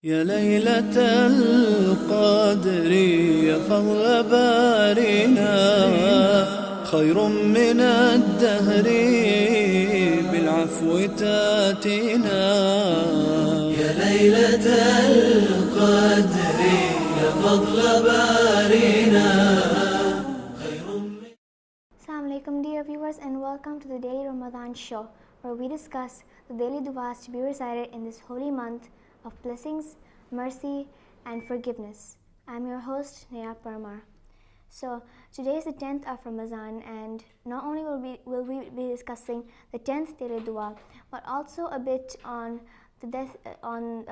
يا ليلة القدر يا فضل بارنا خير من الدهر بالعفو تاتينا. يا ليلة القدر يا فضل بارنا. Assalamu alaikum dear viewers, and welcome to the Daily Ramadan show, where we discuss the daily du'as to be recited in this holy month of blessings, mercy and forgiveness. I'm your host Neha Parmar. So today is the 10th of Ramadan, and not only will we be discussing the 10th daily dua, but also a bit on the death on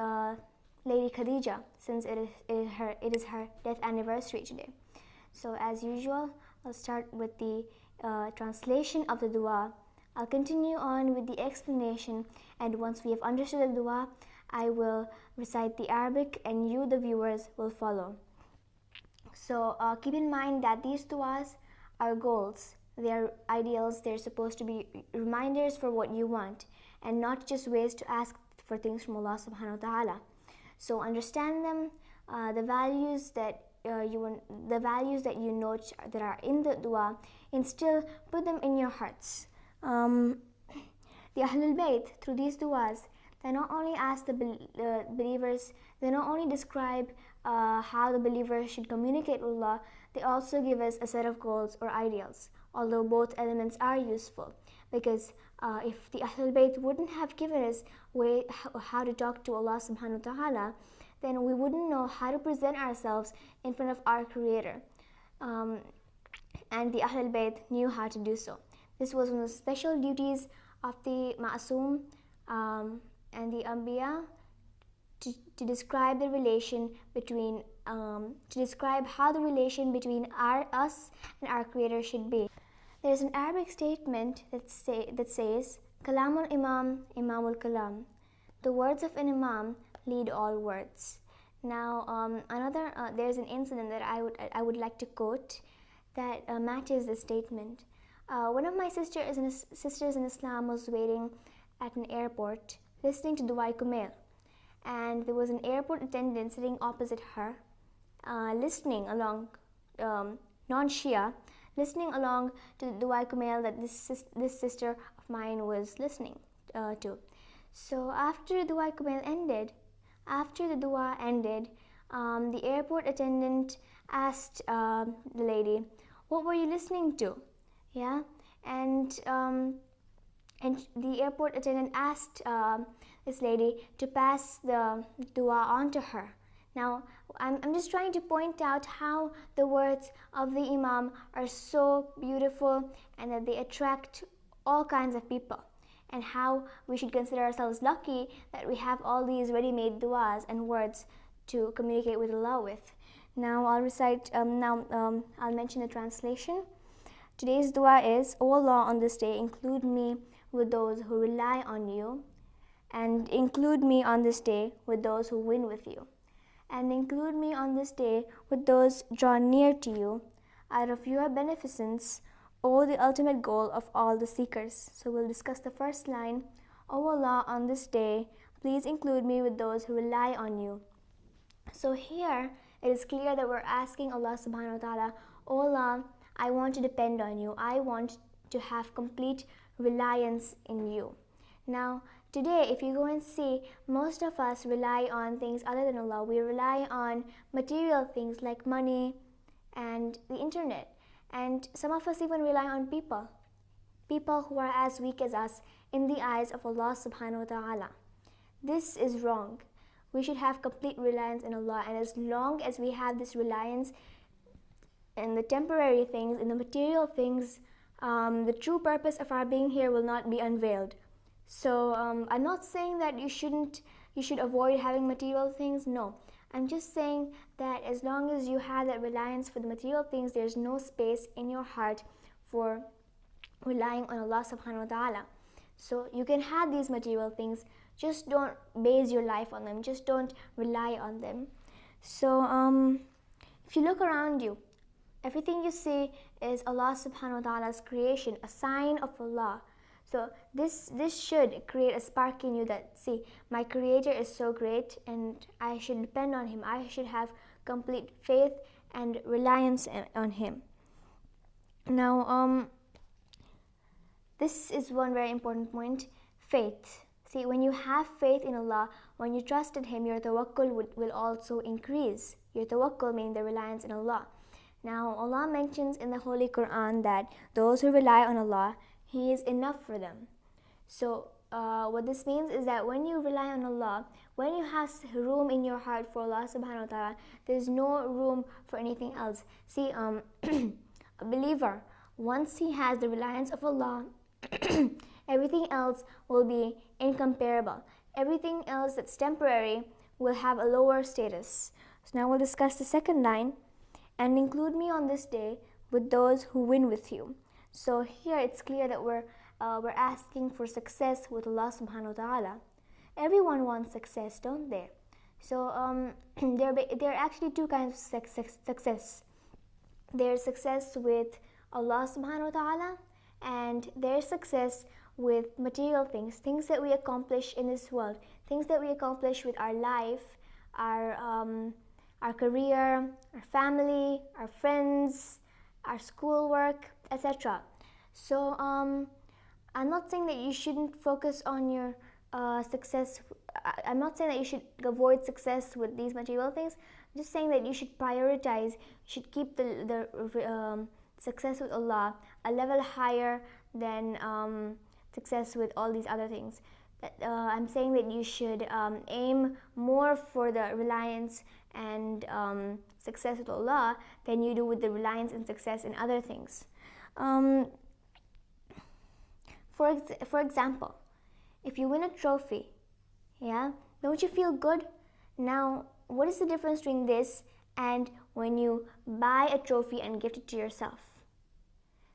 Lady Khadija, since it is her death anniversary today. So as usual, I'll start with the translation of the dua. I'll continue on with the explanation, and once we have understood the dua, I will recite the Arabic and you, the viewers, will follow. So keep in mind that these duas are goals. They are ideals. They're supposed to be reminders for what you want, and not just ways to ask for things from Allah subhanahu wa ta'ala. So understand them, the values that you note that are in the dua, instill, put them in your hearts. The Ahlul Bayt, through these duas, they not only ask the believers, they not only describe how the believers should communicate with Allah, they also give us a set of goals or ideals, although both elements are useful, because if the Ahlul Bayt wouldn't have given us how to talk to Allah subhanahu wa ta'ala, then we wouldn't know how to present ourselves in front of our Creator. And the Ahlul Bayt knew how to do so. This was one of the special duties of the Ma'asum and the Anbiya, to describe the relation between, to describe how the relation between us and our Creator should be. There's an Arabic statement that says, Kalamul Imam, Imamul Kalam. The words of an Imam lead all words. Now, there's an incident that I would like to quote that matches this statement. One of my sisters in Islam was waiting at an airport, listening to Du'a Kumail, and there was an airport attendant sitting opposite her, listening along, non-Shia, listening along to the Du'a Kumail that this sister of mine was listening to. So after the Du'a Kumail ended, the airport attendant asked the lady, "What were you listening to?" Yeah, and the airport attendant asked this lady to pass the dua on to her. Now, I'm just trying to point out how the words of the Imam are so beautiful and that they attract all kinds of people, and how we should consider ourselves lucky that we have all these ready-made duas and words to communicate with Allah with. Now I'll recite, I'll mention the translation. Today's dua is, O Allah, on this day include me with those who rely on you, and include me on this day with those who win with you, and include me on this day with those drawn near to you out of your beneficence, O the ultimate goal of all the seekers. So we'll discuss the first line. O Allah, on this day, please include me with those who rely on you. So here it is clear that we're asking Allah subhanahu wa ta'ala, O Allah, I want to depend on you. I want to have complete reliance in you. Now, today, if you go and see, most of us rely on things other than Allah. We rely on material things like money and the internet. And some of us even rely on people who are as weak as us in the eyes of Allah subhanahu wa ta'ala. This is wrong. We should have complete reliance in Allah, and as long as we have this reliance in the temporary things, in the material things, the true purpose of our being here will not be unveiled. So I'm not saying that you should avoid having material things. No, I'm just saying that as long as you have that reliance for the material things, there's no space in your heart for relying on Allah subhanahu wa ta'ala. So you can have these material things, just don't base your life on them, just don't rely on them. So if you look around you, everything you see is Allah subhanahu wa ta'ala's creation, a sign of Allah. So this should create a spark in you that, see, my Creator is so great and I should depend on Him. I should have complete faith and reliance on Him. Now, this is one very important point, faith. See, when you have faith in Allah, when you trust in Him, your tawakkul will also increase. Your tawakkul meaning the reliance in Allah. Now, Allah mentions in the Holy Quran that those who rely on Allah, He is enough for them. So, what this means is that when you rely on Allah, when you have room in your heart for Allah subhanahu wa ta'ala, there's no room for anything else. See, a believer, once he has the reliance of Allah, everything else will be incomparable. Everything else that's temporary will have a lower status. So now we'll discuss the second line, and include me on this day with those who win with you. So here it's clear that we're asking for success with Allah subhanahu wa ta'ala. Everyone wants success, don't they? So there are actually two kinds of success. There's success with Allah subhanahu wa ta'ala, and there's success with material things, things that we accomplish in this world, things that we accomplish with our life, our career, our family, our friends, our schoolwork, etc. So I'm not saying that you shouldn't focus on your success. I'm not saying that you should avoid success with these material things. I'm just saying that you should prioritize, you should keep the success with Allah a level higher than success with all these other things. I'm saying that you should aim more for the reliance and success with Allah than you do with the reliance and success in other things. For example, if you win a trophy, yeah, don't you feel good? Now, what is the difference between this and when you buy a trophy and gift it to yourself?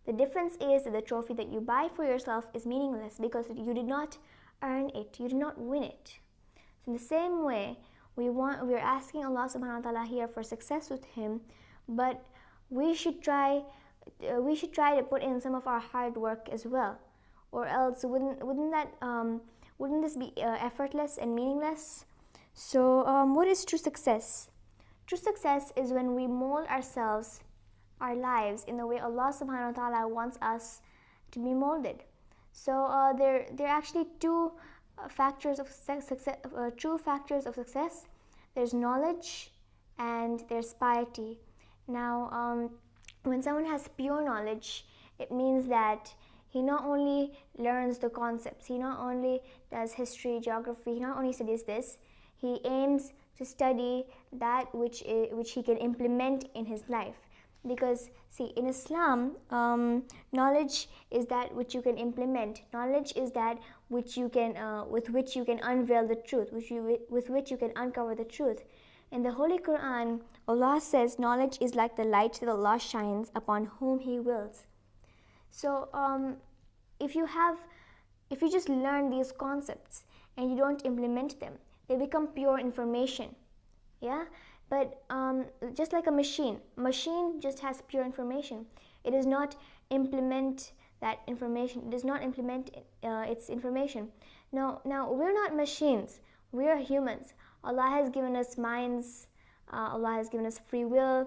The difference is that the trophy that you buy for yourself is meaningless because you did not earn it, you did not win it. So in the same way, we're asking Allah subhanahu wa ta'ala here for success with Him, but we should try to put in some of our hard work as well, or else wouldn't this be effortless and meaningless? So what is true success? True success is when we mold ourselves, our lives, in the way Allah subhanahu wa ta'ala wants us to be molded. So there are actually two factors of success, true factors of success. There's knowledge and there's piety. Now, when someone has pure knowledge, it means that he not only learns the concepts, he not only does history, geography, he not only studies this, he aims to study that which he can implement in his life. Because, see, in Islam, knowledge is that which you can implement. Knowledge is that which you can, with which you can unveil the truth, with which you can uncover the truth. In the Holy Quran, Allah says knowledge is like the light that Allah shines upon whom He wills. So, if you just learn these concepts and you don't implement them, they become pure information. Yeah. But just like a machine just has pure information. It does not implement that information. It does not implement its information. Now we're not machines. We are humans. Allah has given us minds. Allah has given us free will.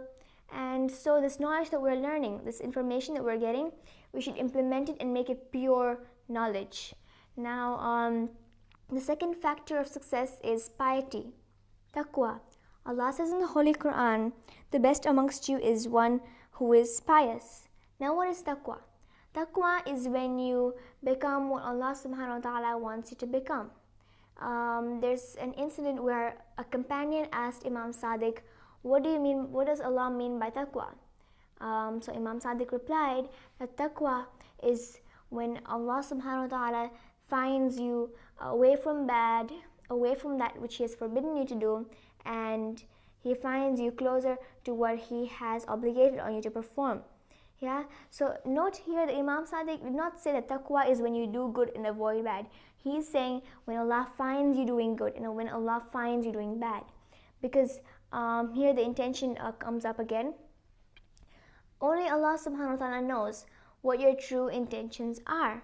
And so this knowledge that we're learning, this information that we're getting, we should implement it and make it pure knowledge. Now, the second factor of success is piety, taqwa. Allah says in the Holy Quran, the best amongst you is one who is pious. Now what is taqwa? Taqwa is when you become what Allah subhanahu wa ta'ala wants you to become. There's an incident where a companion asked Imam Sadiq, what does Allah mean by taqwa? So Imam Sadiq replied that taqwa is when Allah subhanahu wa ta'ala finds you away from bad, away from that which He has forbidden you to do, and He finds you closer to what He has obligated on you to perform. Yeah. So note here that Imam Sadiq did not say that taqwa is when you do good and avoid bad. He's saying when Allah finds you doing good and when Allah finds you doing bad. Because here the intention comes up again. Only Allah subhanahu wa ta'ala knows what your true intentions are.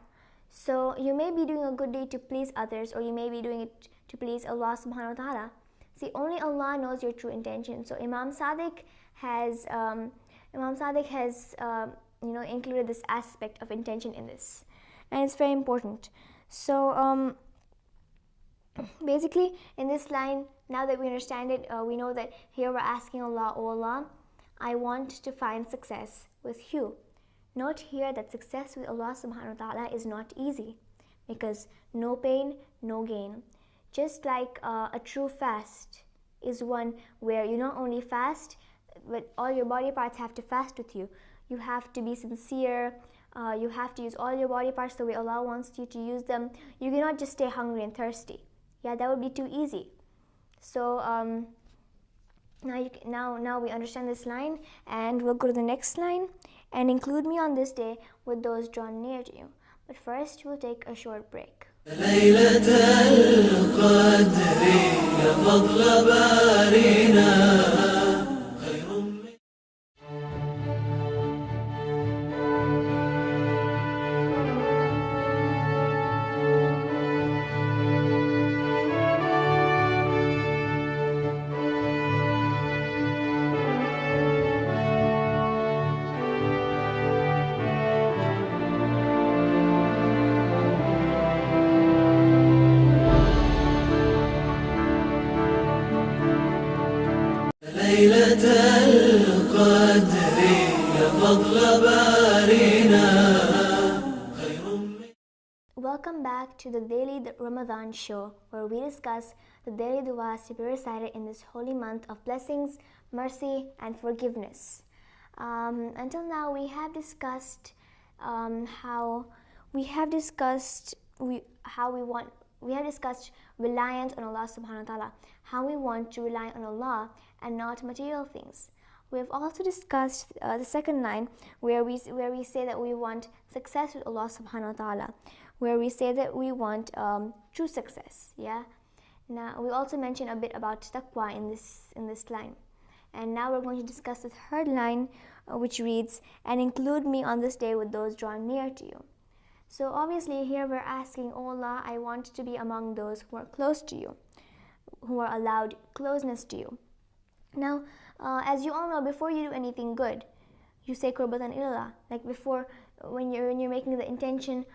So you may be doing a good deed to please others, or you may be doing it to please Allah subhanahu wa ta'ala. See, only Allah knows your true intention. So Imam Sadiq has included this aspect of intention in this, and it's very important. So basically in this line, now that we understand it, we know that here we're asking Allah, "Oh Allah, I want to find success with you." Note here that success with Allah subhanahu wa ta'ala is not easy, because no pain, no gain. Just like a true fast is one where you not only fast, but all your body parts have to fast with you. You have to be sincere. You have to use all your body parts the way Allah wants you to use them. You cannot just stay hungry and thirsty. Yeah, that would be too easy. So now we understand this line, and we'll go to the next line. And include me on this day with those drawn near to you. But first, we'll take a short break. ليلة القدر يا فضل بارنا خير من ليلة القدر يا فضل بارنا خير من Welcome back to the Daily Ramadan show, where we discuss the daily du'as to be recited in this holy month of blessings, mercy, and forgiveness. Until now, we have discussed reliance on Allah subhanahu wa ta'ala, how we want to rely on Allah and not material things. We have also discussed the second line, where we say that we want success with Allah subhanahu wa ta'ala, where we say that we want true success. Yeah. Now we also mentioned a bit about taqwa in this line, and now we're going to discuss the third line, which reads, "And include me on this day with those drawn near to you." So obviously here we're asking, "Oh Allah, I want to be among those who are close to you, who are allowed closeness to you." Now, as you all know, before you do anything good, you say qurbatan ilallah. Like before, when you're making the intention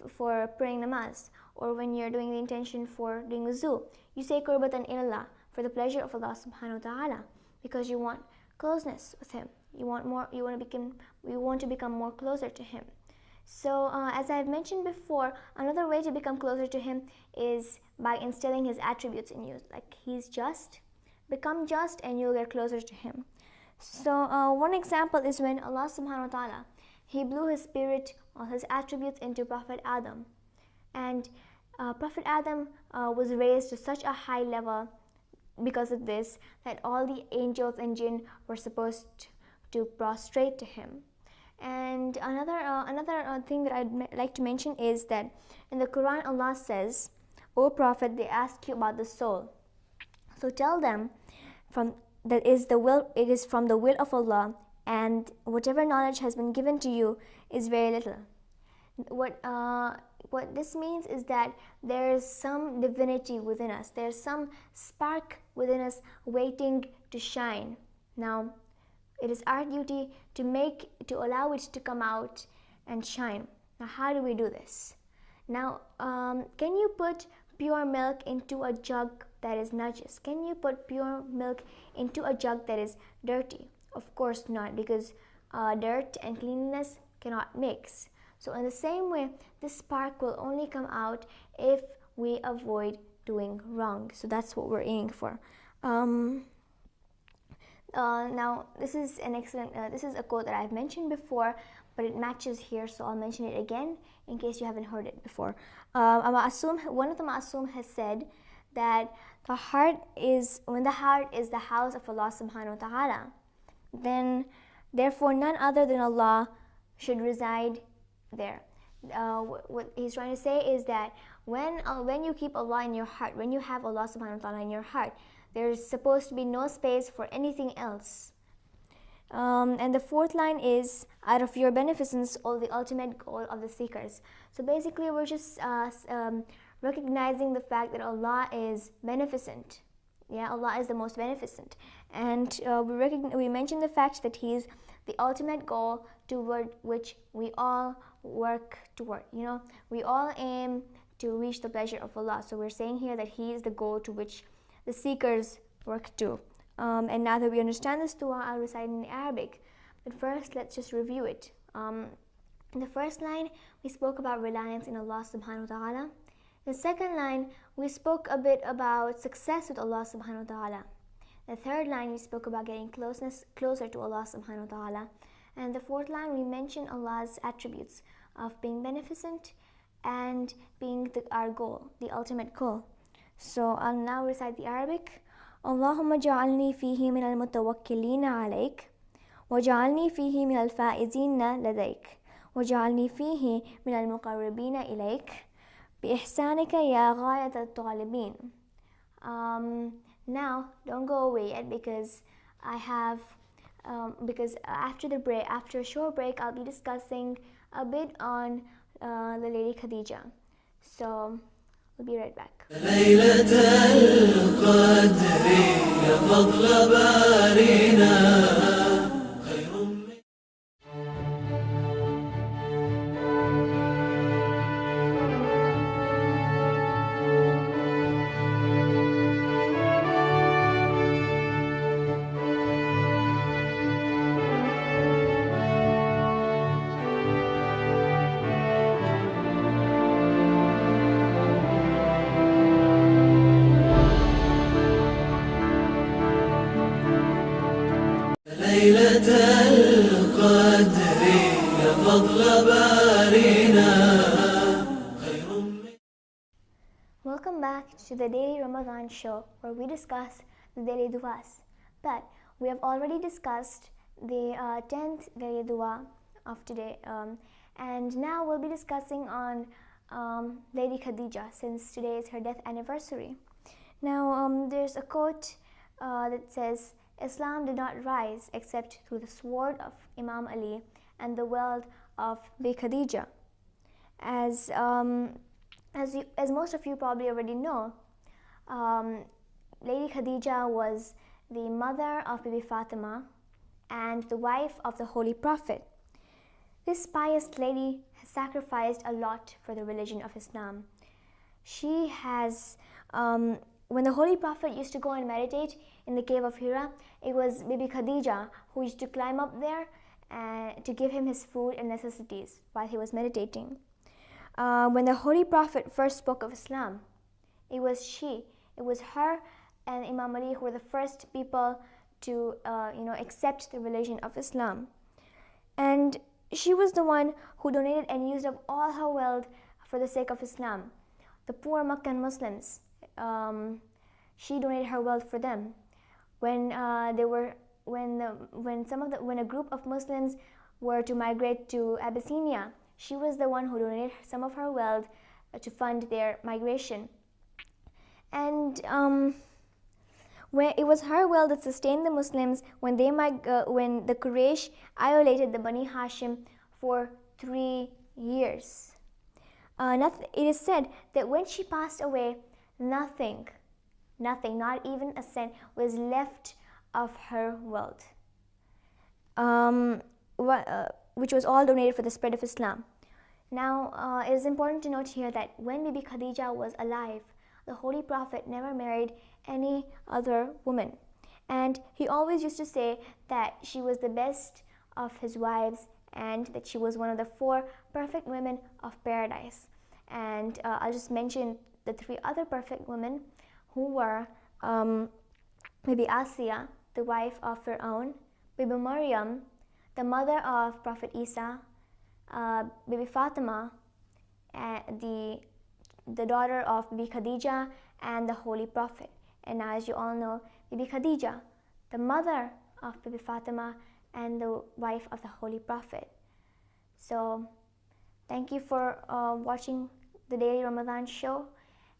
for praying namaz, or when you're doing the intention for doing wuzu, you say qurbatan ilallah, for the pleasure of Allah subhanahu wa ta'ala, because you want closeness with Him. You want to become more closer to Him. So as I've mentioned before, another way to become closer to Him is by instilling His attributes in you. Like He's just, become just, and you'll get closer to Him. So one example is when Allah subhanahu wa ta'ala, He blew His spirit or His attributes into Prophet Adam, and Prophet Adam was raised to such a high level because of this, that all the angels and jinn were supposed to prostrate to him. And another thing that I'd like to mention is that in the Quran, Allah says, "O Prophet, they ask you about the soul. So tell them it is from the will of Allah, and whatever knowledge has been given to you is very little." What this means is that there is some divinity within us. There's some spark within us waiting to shine. Now, it is our duty to allow it to come out and shine. Now, how do we do this? Now, can you put pure milk into a jug that is najis? Can you put pure milk into a jug that is dirty? Of course not, because dirt and cleanliness cannot mix. So in the same way, this spark will only come out if we avoid doing wrong. So that's what we're aiming for. Now, this is an excellent. This is a quote that I've mentioned before, but it matches here, so I'll mention it again in case you haven't heard it before. One of the Ma'asum has said that when the heart is the house of Allah subhanahu wa ta'ala, then therefore none other than Allah should reside there. What he's trying to say is that when you keep Allah in your heart, when you have Allah subhanahu wa ta'ala in your heart, there's supposed to be no space for anything else. And the fourth line is, out of your beneficence, all the ultimate goal of the seekers. So basically, we're just recognizing the fact that Allah is beneficent. Yeah, Allah is the most beneficent. And we mention the fact that He is the ultimate goal toward which we all work toward. We all aim to reach the pleasure of Allah. So we're saying here that He is the goal to which the seekers work to. And now that we understand this dua, I'll recite in Arabic. But first, let's just review it. In the first line, we spoke about reliance in Allah subhanahu wa ta'ala. In the second line, we spoke a bit about success with Allah subhanahu wa ta'ala. The third line, we spoke about getting closer to Allah subhanahu wa ta'ala. And the fourth line, we mentioned Allah's attributes of being beneficent and being our goal, the ultimate goal. So I'll now recite the Arabic. اللهم اجعلني فيه من المتوكلين عليك واجعلني فيه من الفائزين لديك واجعلني فيه من المقربين إليك بإحسانك يا غاية الطالبين. Now don't go away yet because after a short break I'll be discussing a bit on the Lady Khadija. So we'll be right back. ليلة القدر يا فضل بارينا خير من ليلة القدر يا فضل بارينا خير من. Welcome back to the Daily Ramadan show where we discuss the daily duas. But we have already discussed the 10th daily dua of today, and now we'll be discussing on Lady Khadija since today is her death anniversary. Now there's a quote that says, Islam did not rise except through the sword of Imam Ali and the wealth of Lady Khadija. As most of you probably already know, Lady Khadija was the mother of Bibi Fatima and the wife of the Holy Prophet. This pious lady has sacrificed a lot for the religion of Islam. She has, when the Holy Prophet used to go and meditate in the cave of Hira, it was Bibi Khadija who used to climb up there to give him his food and necessities while he was meditating. When the Holy Prophet first spoke of Islam, it was her and Imam Ali who were the first people to accept the religion of Islam. And she was the one who donated and used up all her wealth for the sake of Islam. The poor Meccan Muslims, she donated her wealth for them. When a group of Muslims were to migrate to Abyssinia, she was the one who donated some of her wealth to fund their migration. And it was her wealth that sustained the Muslims when the Quraysh annihilated the Bani Hashim for 3 years. It is said that when she passed away, nothing, not even a cent, was left of her wealth, which was all donated for the spread of Islam. Now, it is important to note here that when Bibi Khadija was alive, the Holy Prophet never married any other woman. And he always used to say that she was the best of his wives and that she was one of the 4 perfect women of paradise. And I'll just mention the 3 other perfect women who were Bibi Asiya, the wife of Fir'aun, Bibi Maryam, the mother of Prophet Isa, Bibi Fatima, the daughter of Bibi Khadija, and the Holy Prophet. And now, as you all know, Bibi Khadija, the mother of Bibi Fatima and the wife of the Holy Prophet. So, thank you for watching the Daily Ramadan show,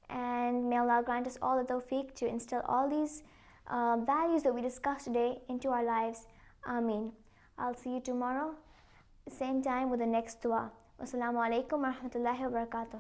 and may Allah grant us all the tawfiq to instill all these values that we discussed today into our lives. Ameen. I'll see you tomorrow, same time with the next dua. Wassalamu alaikum wa rahmatullahi wa barakatuh.